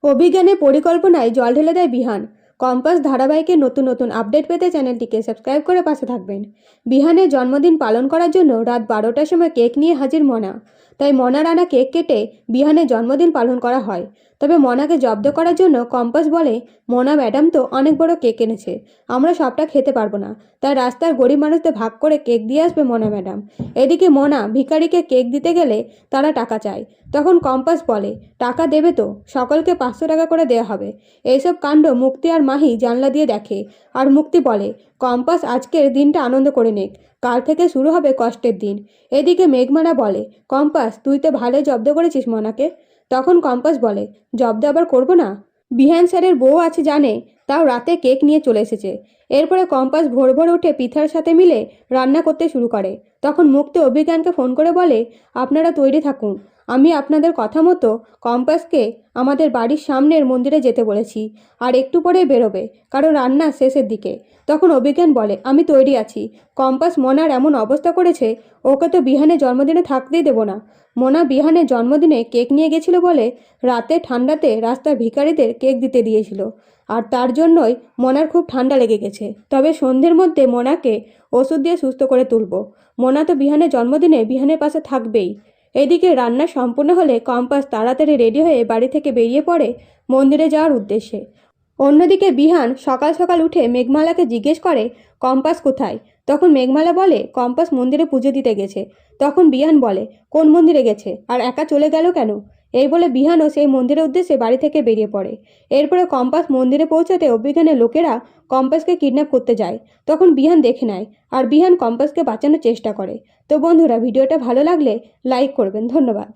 অভিজ্ঞানের পরিকল্পনায় জল ঢেলে দেয় বিহান। কম্পাস ধারাবাহিকের নতুন নতুন আপডেট পেতে চ্যানেলটিকে সাবস্ক্রাইব করে পাশে থাকবেন। বিহানের জন্মদিন পালন করার জন্য রাত 12টার সময় কেক নিয়ে হাজির মনা। তাই মনার আনা কেক কেটে বিহানের জন্মদিন পালন করা হয়। তবে মনাকে জব্দ করার জন্য কম্পাস বলে, মনা ম্যাডাম তো অনেক বড় কেক এনেছে, আমরা সবটা খেতে পারবো না, তাই রাস্তার গরিব মানুষদের ভাগ করে কেক দিয়ে আসবে মনা ম্যাডাম। এদিকে মনা ভিখারিকে কেক দিতে গেলে তারা টাকা চায়। তখন কম্পাস বলে, টাকা দেবে তো, সকলকে 500 টাকা করে দেয়া হবে। এইসব কাণ্ড মুক্তি আর মাহি জানলা দিয়ে দেখে। আর মুক্তি বলে, কম্পাস আজকের দিনটা আনন্দ করে নেক, কাল থেকে শুরু হবে কষ্টের দিন। এদিকে মেঘমালা বলে, কম্পাস তুই তো ভালোই জব্দ করেছিস মনাকে। তখন কম্পাস বলে, জব্দ আবার করবো না? বিহান স্যারের বউ আছে জানে, তাও রাতে কেক নিয়ে চলে এসেছে। এরপরে কম্পাস ভোর ভোর উঠে পিঠার সাথে মিলে রান্না করতে শুরু করে। তখন মুক্তি অভিজ্ঞানকে ফোন করে বলে, আপনারা তৈরি থাকুন, আমি আপনাদের কথা মতো কম্পাসকে আমাদের বাড়ির সামনের মন্দিরে যেতে বলেছি, আর একটু পরেই বেরোবে, কারণ রান্না শেষের দিকে। তখন অভিজ্ঞান বলে, আমি তৈরি আছি। কম্পাস মনার এমন অবস্থা করেছে, ওকে তো বিহানের জন্মদিনে থাকতেই দেবো না। মনা বিহানের জন্মদিনে কেক নিয়ে গেছিল বলে রাতে ঠান্ডাতে রাস্তার ভিখারিদের কেক দিতে দিয়েছিল, আর তার জন্যই মনার খুব ঠান্ডা লেগে গেছে। তবে সন্ধ্যের মধ্যে মনাকে ওষুধ দিয়ে সুস্থ করে তুলব। মনা তো বিহানের জন্মদিনে বিহানের পাশে থাকবেই। এদিকে রান্না সম্পূর্ণ হলে কম্পাস তাড়াতাড়ি রেডি হয়ে বাড়ি থেকে বেরিয়ে পড়ে মন্দিরে যাওয়ার উদ্দেশ্যে। অন্যদিকে বিহান সকাল সকাল উঠে মেঘমালাকে জিজ্ঞেস করে, কম্পাস কোথায়? তখন মেঘমালা বলে, কম্পাস মন্দিরে পুজো দিতে গেছে। তখন বিহান বলে, কোন মন্দিরে গেছে, আর একা চলে গেল কেন? এই বলে বিহানও সেই মন্দিরের উদ্দেশ্যে বাড়ি থেকে বেরিয়ে পড়ে। এরপরে কম্পাস মন্দিরে পৌঁছাতে অভিজ্ঞানের লোকেরা কম্পাসকে কিডন্যাপ করতে যায়। তখন বিহান দেখে নেয়, আর বিহান কম্পাসকে বাঁচানোর চেষ্টা করে। তো বন্ধুরা, ভিডিওটা ভালো লাগলে লাইক করবেন। ধন্যবাদ।